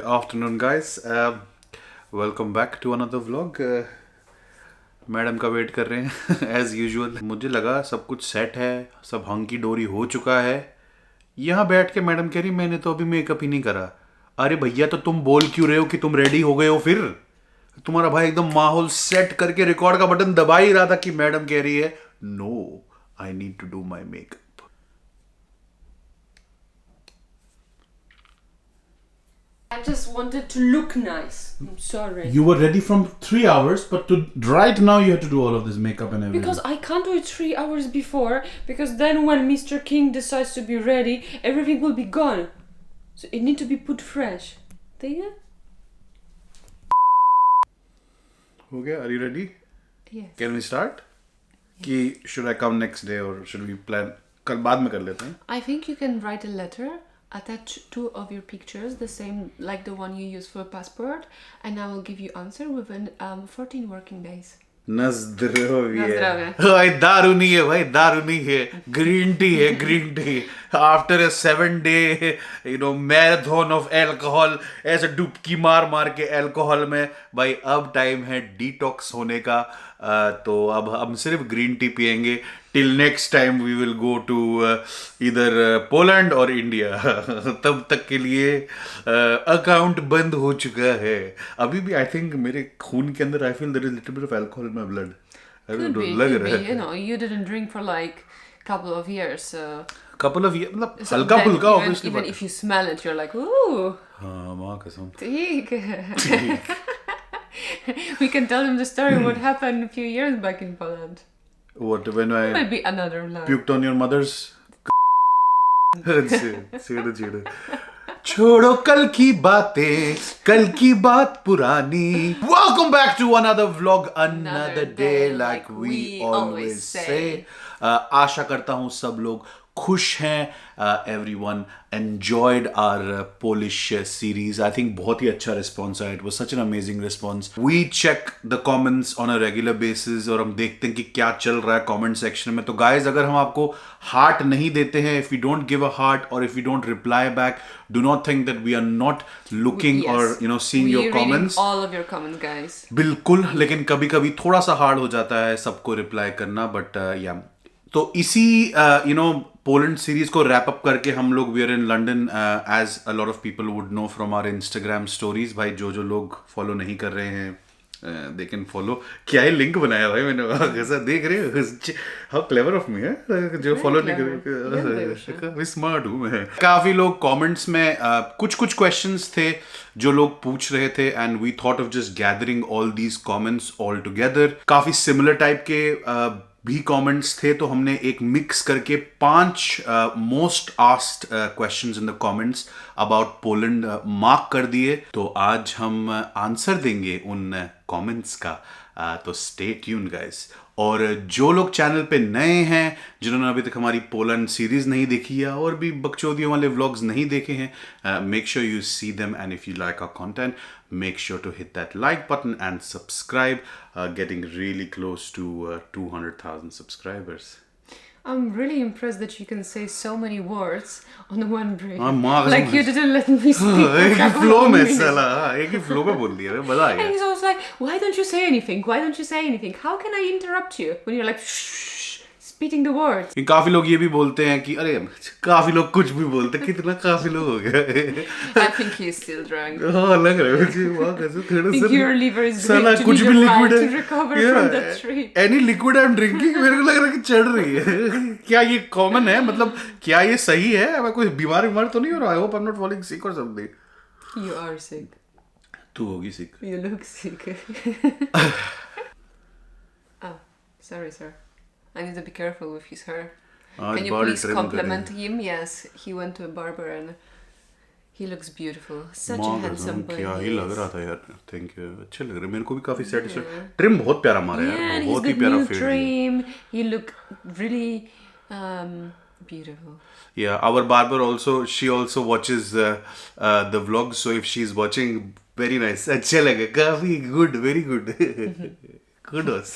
afternoon, guys. Welcome back to another vlog. Madam का wait कर रहे हैं एज यूजुअल. मुझे लगा सब कुछ सेट है, सब हंकी डोरी हो चुका है. यहाँ बैठ के मैडम कह रही मैंने तो अभी मेकअप ही नहीं करा. अरे भैया, तो तुम बोल क्यों रहे हो कि तुम रेडी हो गए हो? फिर तुम्हारा भाई एकदम माहौल सेट करके रिकॉर्ड का बटन दबा ही रहा था कि मैडम कह रही है no, I need to do my makeup. I just wanted to look nice. I'm sorry. You were ready from 3 hours, but right now you have to do all of this makeup and everything. Because I can't do it 3 hours before, because then when Mr. King decides to be ready, everything will be gone. So it needs to be put fresh. ठीक है? हो गया? Are you ready? Yes. Can we start? कि should I come next day or should we plan? कल बाद में कर लेते हैं. I think you can write a letter, attach 2 of your pictures, the same like the one you use for passport, and I will give you answer within 14 working days. नज़्द्रोविये. भाई दारू नहीं है, भाई दारू नहीं है, ग्रीन टी है, green tea. After a 7-day marathon of alcohol, ऐसे डुबकी मार मार के एल्कोहल में, भाई अब टाइम है डिटॉक्स होने का. तो अब हम सिर्फ ग्रीन टी पियेंगे. Till next time we will go to इधर पोलैंड और इंडिया. तब तक के लिए अकाउंट बंद हो चुका है. अभी भी आई थिंक मेरे खून के अंदर I feel there is little bit of alcohol in my blood. लग रहा है. You know, you didn't drink for like couple of years. Couple of years, मतलब हल्का फुल्का obviously. Even if you smell it, you're like, ooh. हाँ, माँ कसम. ठीक. We can tell them the story what happened a few years back in Poland. What when I Maybe another love. puked on your mother's? छेड़ो छोड़ो कल की बातें, कल की बात पुरानी. Welcome back to another vlog, another day like we always say. आशा करता हूँ सब लोग खुश हैं. Everyone enjoyed our Polish series. I think बहुत ही अच्छा response आया. It was such an amazing response. We check the comments on a regular basis और हम देखते हैं कि क्या चल रहा है comment section में. तो guys, अगर हम आपको heart नहीं देते हैं, if we don't give a heart or if we don't reply back, do not think that we are not looking or seeing your comments. All of your comments, guys. बिल्कुल, लेकिन कभी कभी थोड़ा सा हार्ड हो जाता है सबको रिप्लाई करना. बट या तो इसी पोलैंड सीरीज को रैप अप करके हम लोग we are in London, as a lot of people would know from our Instagram stories. भाई जो लोग फॉलो नहीं कर रहे हैं दे कैन फॉलो. क्या ही लिंक बनाया भाई मैंने, कैसा देख रहे हो? हाउ क्लेवर ऑफ मी है. जो फॉलो नहीं कर, स्मार्ट हूँ मैं. काफी लोग कमेंट्स में कुछ क्वेश्चंस थे जो लोग पूछ रहे थे, and we thought of just gathering all these comments all together. काफी सिमिलर टाइप के भी कमेंट्स थे, तो हमने एक मिक्स करके 5 most asked questions in the comments about Poland mark कर दिए. तो आज हम आंसर देंगे उन कमेंट्स का. तो स्टे ट्यून्ड गाइस. और जो लोग चैनल पे नए हैं, जिन्होंने अभी तक हमारी पोलैंड सीरीज नहीं देखी है और भी बकचोदियों वाले व्लॉग्स नहीं देखे हैं, make sure you see them, and if you like our content, make sure to hit that like button and subscribe. Getting really close to 200,000 subscribers. I'm really impressed that you can say so many words on one break. Like you didn't let me speak. एक ही flow में साला, एक ही flow में बोल दिया, मजा आ And गया. he's always like, why don't you say anything? Why don't you say anything? How can I interrupt you when you're like, shh, spitting the words? काफी लोग ये भी बोलते हैं कि अरे काफी लोग कुछ भी बोलते हैं. कितना काफी लोग हो गए. I think he's still drunk. हाँ, लग रहा है मुझे. वाह, कैसे थोड़ा I think your liver is साला great to कुछ need भी a लिक्विड while है. to recover from that trip. Any liquid I'm drinking, मेरे को लग रहा है कि चढ़ रही है. क्या ये कॉमन है? मतलब क्या ये सही है? मैं कोई बीमार तो नहीं हो रहा? I hope I'm not falling sick or something. You are sick. तू होगी sick. You look sick. Oh, sorry, sir. I need to be careful with his hair. Can you please compliment him? Yes, he went to a barber and he looks beautiful. Such a handsome boy. क्या ही लग रहा था यार. Thank you. अच्छे लग रहे. मेरे को भी काफी satisfied. Trim बहुत प्यारा मारा यार. बहुत ही प्यारा fade. Trim. You look really beautiful. Yeah, our barber she also watches the vlogs. So if she's watching, very nice. अच्छे लगे. काफी good, very good. Kudos.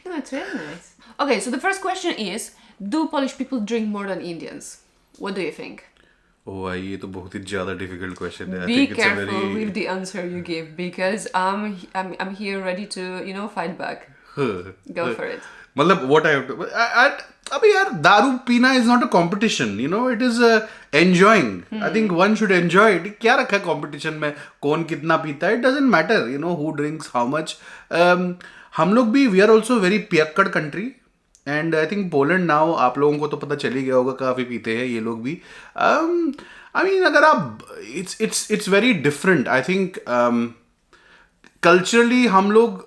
No, it's really nice. Okay, so the first question is, do Polish people drink more than Indians? What do you think? Oh, ये तो बहुत ही ज़्यादा difficult question है. I Be think it's a careful very with the answer you give because I'm here ready to fight back. Go for it. मतलब what I have to अबे यार दारू पीना is not a competition, you know, it is enjoying. I think one should enjoy it. क्या रखा है competition में कौन कितना पीता है? It doesn't matter, you know, who drinks how much. हम लोग भी we are also very पियक्कड़ country. And I think Poland now आप लोगों को तो पता चल ही गया होगा काफ़ी पीते हैं ये लोग भी आई मीन अगर आप it's very different I think culturally हम लोग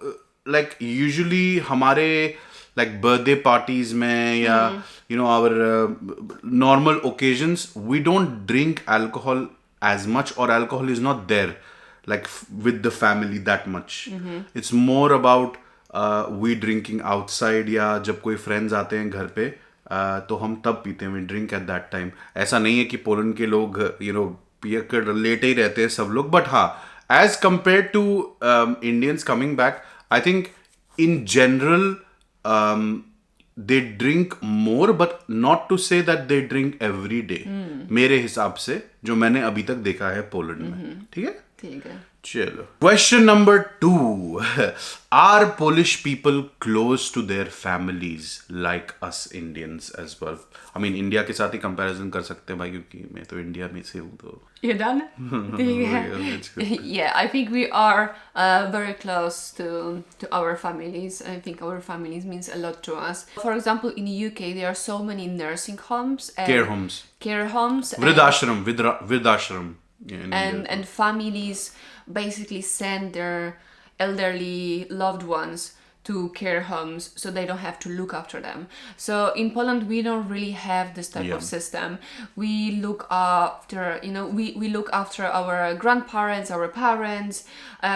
लाइक यूजुअली हमारे लाइक बर्थडे पार्टीज में या you know our normal occasions we don't drink alcohol as much और alcohol is not there like with the family that much. It's more about we drinking outside या जब कोई friends आते हैं घर पे तो हम तब पीते हैं we drink at that time. ऐसा नहीं है कि पोलैंड के लोग you know पियक्कड़ लेटे ही रहते हैं सब लोग but हाँ as compared to Indians coming back I think in general they drink more but not to say that they drink every day. मेरे हिसाब से जो मैंने अभी तक देखा है पोलैंड में ठीक है ठीक है चलो question number 2 are Polish people close to their families like us Indians as well I mean India के साथ ही कंपैरिजन कर सकते हैं भाई क्योंकि मैं तो इंडिया में से हूँ तो You're done? Yeah, I think we are very close to our families. I think our families means a lot to us. For example, in the UK, there are so many nursing homes. And Care homes. Vridashram. And families basically send their elderly loved ones to care homes so they don't have to look after them. So in Poland we don't really have this type of system. We look after, we look after our grandparents, our parents.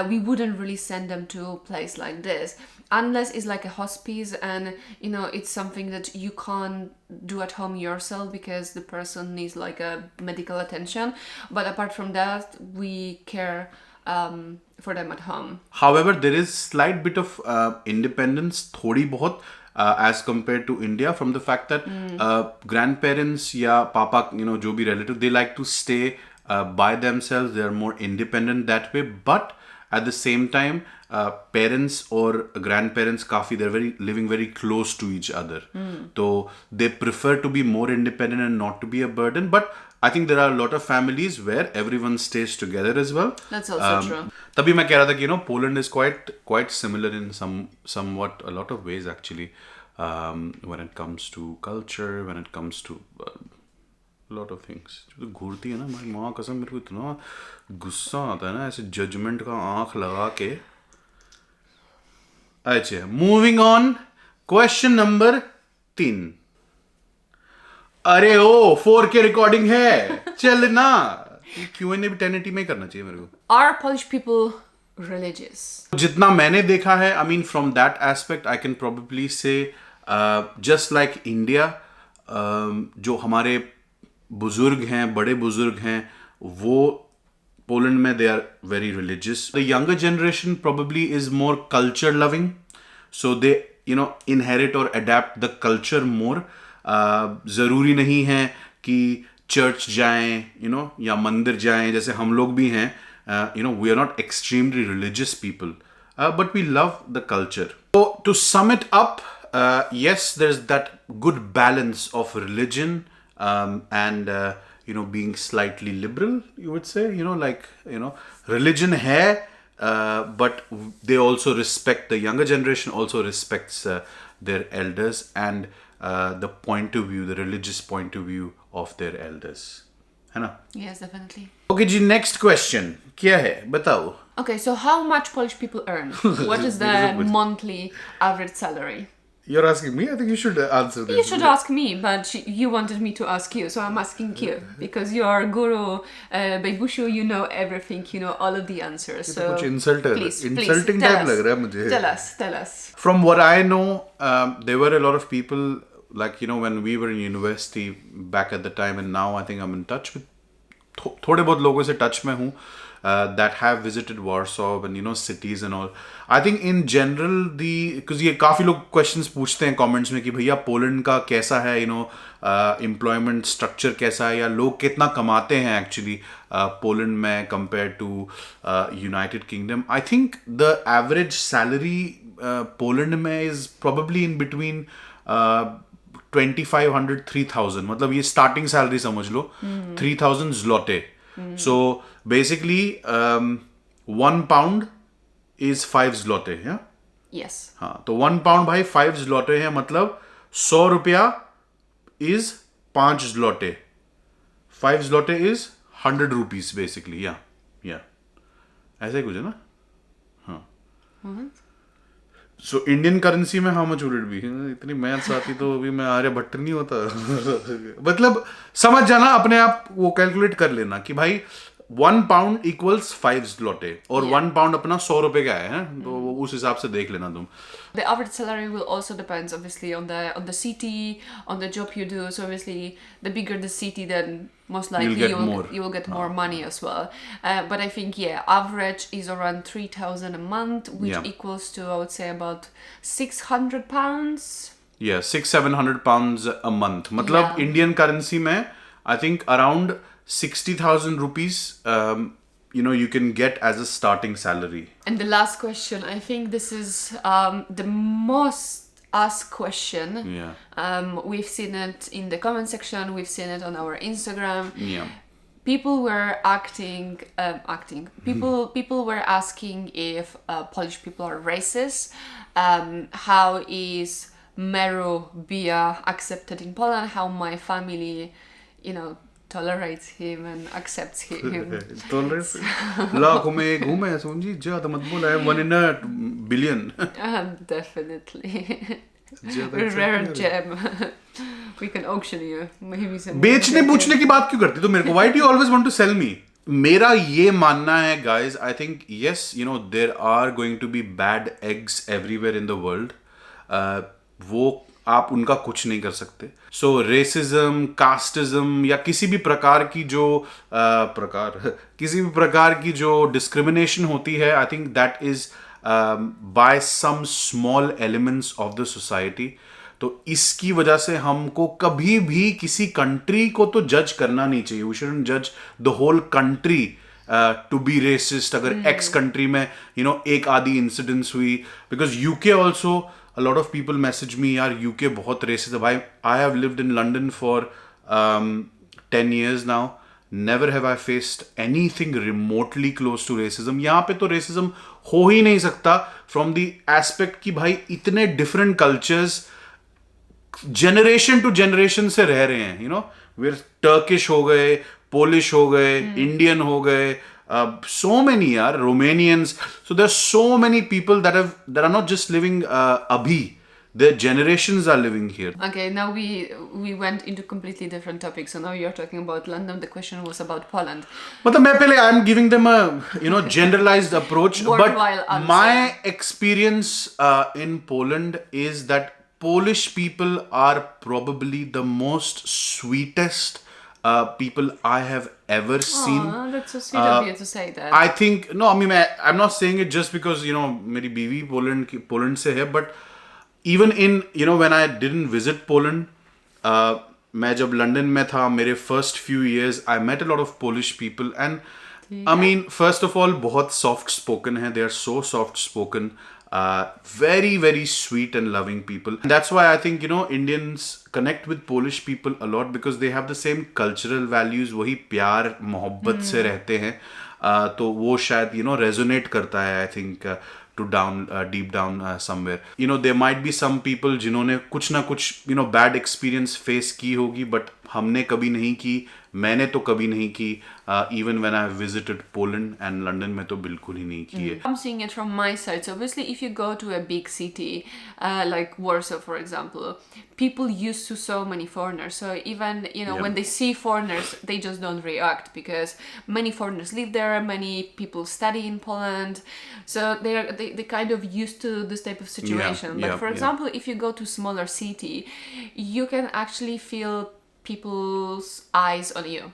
We wouldn't really send them to a place like this unless it's like a hospice and it's something that you can't do at home yourself because the person needs like a medical attention. But apart from that, we care for them at home. However, there is slight bit of independence, थोड़ी बहुत as compared to India from the fact that grandparents या पापा जो भी relative they like to stay by themselves. They are more independent that way. But at the same time, parents or grandparents काफी they're living very close to each other. So they prefer to be more independent and not to be a burden. But I think there are a lot of families where everyone stays together as well. That's also true. तभी मैं कह रहा था कि Poland is quite similar in somewhat a lot of ways actually when it comes to culture, when it comes to lot of things. जो तो घूरती है ना भाई माँ कसम मेरे को इतना गुस्सा आता है ना ऐसे जजमेंट का आंख लगा के. अच्छा मूविंग ऑन क्वेश्चन नंबर 3. अरे ओ 4K रिकॉर्डिंग है चल ना Q&A भी 1080 में करना चाहिए मेरे को. Are Polish people religious? जितना मैंने देखा है I mean from that aspect I can probably say just like India जो हमारे बुजुर्ग हैं बड़े बुजुर्ग हैं वो पोलैंड में they are very religious. The younger generation probably is more culture loving so they inherit or adapt the culture more. ज़रूरी नहीं है कि चर्च जाएं या मंदिर जाएं जैसे हम लोग भी हैं. We are not extremely religious people but we love the culture. So to sum it up, yes, there's that good balance of religion and being slightly liberal, you would say, religion hai but they also respect, the younger generation also respects their elders and the point of view, the religious point of view of their elders, है ना? Yes, definitely. Okay जी, next question क्या है बताओ. Okay, so how much Polish people earn? What is the monthly average salary? You're asking me? I think you should answer this. You should ask me, but you wanted me to ask you, so I'm asking you because you are guru, Baibushu. You know everything. You know all of the answers. So कुछ insulting tell type us. लग रहा है मुझे. Tell us. From what I know, there were a lot of people like when we were in university back at the time, and now I think I'm in touch with थोड़े बहुत लोगों से touch में हूँ. that have visited Warsaw and cities and all. I think in general because ये काफी लोग questions पूछते हैं comments में कि भैया पोलैंड का कैसा है employment structure कैसा है या लोग कितना कमाते हैं actually पोलैंड में compared to United Kingdom. I think the average salary Poland में is probably in between 2500 3000, मतलब ये स्टार्टिंग सैलरी समझ लो 3000 zloty. So basically 1 pound is 5 zloty. Yeah, Yes. हाँ, तो 1 pound भाई 5 zloty है, मतलब 100 रुपया is 5 zloty. 5 zloty is 100 rupees basically. Yeah, ऐसा ही कुछ है ना. सो इंडियन करेंसी में how much would it be? इतनी मैथ्स आती तो अभी मैं आर्यभट्ट नहीं होता. मतलब समझ जाना, अपने आप वो कैलकुलेट कर लेना कि भाई 1 pound equals 5 zloty और 1 pound अपना 100 रुपए का है, तो वो उस हिसाब से देख लेना तुम. The average salary will also depends obviously on the city, on the job you do. So obviously the bigger the city, then most likely you will get more money as well. But I think average is around 3,000 a month, which equals to, I would say, about £600. Yeah, 600-700 pounds a month. मतलब Indian currency में I think around 60,000 rupees you can get as a starting salary. And the last question, I think this is the most asked question. We've seen it in the comment section, we've seen it on our Instagram. People were people were asking if Polish people are racist. How is Meru Bia accepted in Poland? How my family, tolerates him and accepts him. Tolerance? लाखों में एक हूँ मैं, समझी, ज़्यादा मत बोला है, 1 in a billion. Definitely. Rare gem. We can auction you. Maybe some. बेचने पूछने की बात क्यों करती तो मेरे को? Why do you always want to sell me? मेरा ये मानना है guys, I think yes, there are going to be bad eggs everywhere in the world. वो आप उनका कुछ नहीं कर सकते. सो रेसिज्म, कास्टिज्म या किसी भी प्रकार की जो डिस्क्रिमिनेशन होती है, I think that is by some small elements of the society. तो इसकी वजह से हमको कभी भी किसी कंट्री को तो जज करना नहीं चाहिए. वी शुडंट जज the whole country to be racist. अगर एक्स कंट्री में एक आधी इंसिडेंट्स हुई, because UK also a lot of people message me, यार UK बहुत racist है भाई. I have lived in London for 10 years now. Never have I faced anything remotely close to racism. यहाँ पे तो racism हो ही नहीं सकता from the aspect कि भाई इतने different cultures generation to generation से रह रहे हैं. We're Turkish हो गए, Polish हो गए, Indian हो गए, so many Romanians. So there's so many people that are not just living abhi, their generations are living here. Okay, now we went into completely different topics. So now you're talking about London. The question was about Poland. मतलब मैं पहले I'm giving them a generalized approach. But my experience in Poland is that Polish people are probably the most sweetest people I have ever seen. That's so sweet of you to say that. I think I'm not saying it just because मेरी बीवी Poland से है, but even in when I didn't visit Poland, मैं जब London में था, मेरे first few years I met a lot of Polish people and I mean first of all बहुत soft spoken हैं. They are so soft spoken. Very very sweet and loving people. And that's why I think Indians connect with Polish people a lot because they have the same cultural values. वही प्यार मोहब्बत से रहते हैं. तो वो शायद resonate करता है, I think to deep down somewhere. There might be some people जिन्होंने कुछ ना कुछ bad experience face की होगी, but हमने कभी नहीं की. मैंने तो कभी नहीं की. Even when I have visited Poland and London में तो बिल्कुल ही नहीं की है. I'm seeing it from my side. So obviously if you go to a big city like Warsaw for example, people used to so many foreigners. So even when they see foreigners, they just don't react because many foreigners live there, many people study in Poland. So they kind of used to this type of situation. But for example, if you go to smaller city, you can actually feel people's eyes on you.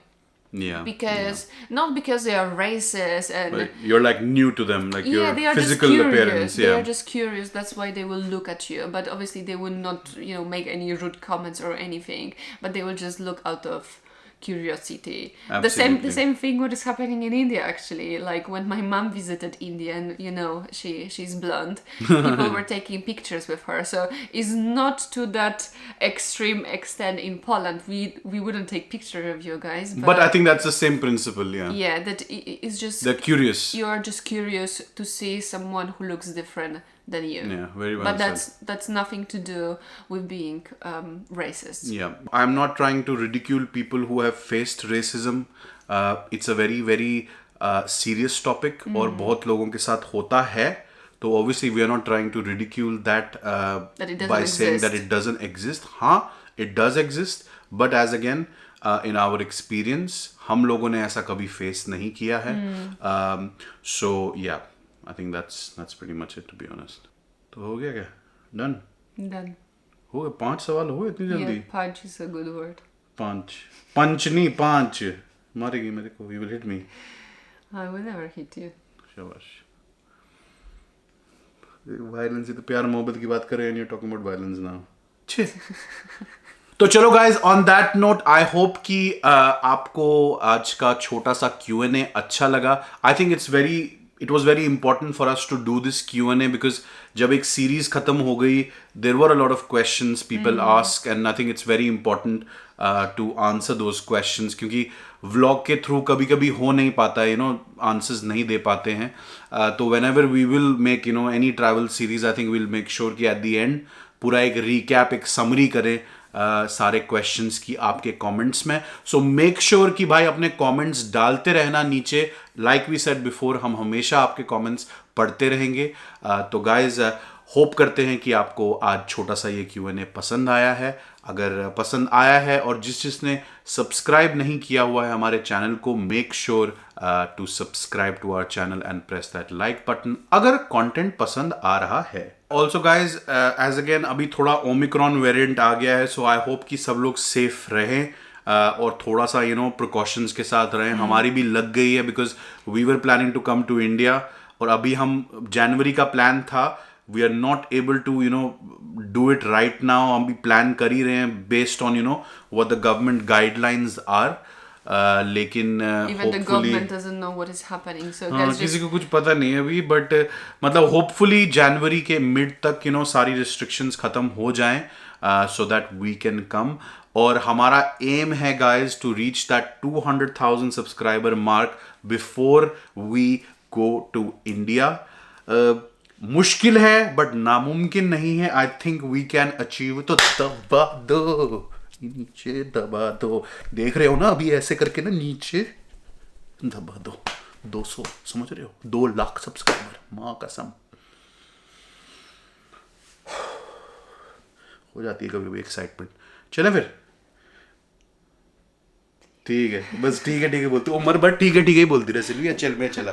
Yeah. because not because they are racist and But you're like new to them, like yeah, your they are physical just curious. appearance. They Yeah. are just curious. That's why they will look at you. But obviously, they will not, make any rude comments or anything. But they will just look out of curiosity. Absolutely. The same thing what is happening in India actually. Like when my mom visited India, and she's blonde. People were taking pictures with her. So it's not to that extreme extent in Poland. We wouldn't take picture of you guys. But I think that's the same principle. Yeah. yeah, that it's just They're curious. you are just curious to see someone who looks different than you. Yeah. Very well But said. that's nothing to do with being racist. Yeah, I'm not trying to ridicule people who have faced racism. It's a very very serious topic और बहुत लोगों के साथ होता है. तो obviously we are not trying to ridicule that That it doesn't by saying that exist. it doesn't exist. हाँ, it does exist, but as again in our experience हम लोगों ने ऐसा कभी face नहीं किया है. So yeah, I think that's pretty much it, to be honest. तो हो गया क्या? Done. Done. हो गए 5 सवाल हुए इतनी जल्दी. Yeah, punch is a good word. पंच नहीं 5 मारेगी मेरे को. You will hit me. I will never hit you. शाबाश. वायलेंस ही तो प्यार मोहब्बत की बात कर रहे हैं. You're talking about violence now. छे. तो चलो guys, on that note I hope कि आपको आज का छोटा सा Q&A अच्छा लगा. I think it was very important for us to do this Q&A because जब एक सीरीज खत्म हो गई, there were a lot of questions people ask and I think it's very important to answer those questions क्योंकि vlog के through कभी कभी हो नहीं पाता है, आंसर्स नहीं दे पाते हैं. तो whenever we will make any travel series, I think we'll make sure कि at the end पूरा एक recap, एक summary करें सारे क्वेश्चंस की आपके कमेंट्स में. सो मेक श्योर कि भाई अपने कमेंट्स डालते रहना नीचे. लाइक वी सेड बिफोर, हम हमेशा आपके कमेंट्स पढ़ते रहेंगे. तो गाइज होप करते हैं कि आपको आज छोटा सा ये Q&A पसंद आया है. अगर पसंद आया है और जिसने सब्सक्राइब नहीं किया हुआ है हमारे चैनल को, make sure to subscribe to our channel and press that like button अगर कंटेंट पसंद आ रहा है. ऑल्सो गाइज एज अगेन अभी थोड़ा ओमिक्रॉन वेरिएंट आ गया है, सो आई होप कि सब लोग सेफ रहें और थोड़ा सा प्रिकॉशंस के साथ रहें. हमारी भी लग गई है because we were planning to come to India और अभी हम जनवरी का प्लान था. We are not able to do it right now. हम भी प्लान कर ही रहे हैं based on what the government guidelines are. लेकिन Even the government doesn't know what is happening. So guys, किसी को कुछ पता नहीं है अभी, बट मतलब होपफुली जनवरी के मिड तक सारी रिस्ट्रिक्शंस खत्म हो जाएं so that we can come. और हमारा एम है guys to reach that 200,000 subscriber mark before we go to India. मुश्किल है बट नामुमकिन नहीं है. I think we can achieve. तो दबा दो नीचे, दबा दो. देख रहे हो ना अभी ऐसे करके ना नीचे दबा दो. 200 समझ रहे हो, 2 लाख सब्सक्राइबर. माँ कसम हो जाती है कभी कभी एक्साइटमेंट. चले फिर. ठीक है बस, ठीक है बोलती उमर, बट ठीक है ही बोलती रहे. चलिए चल मैं चला.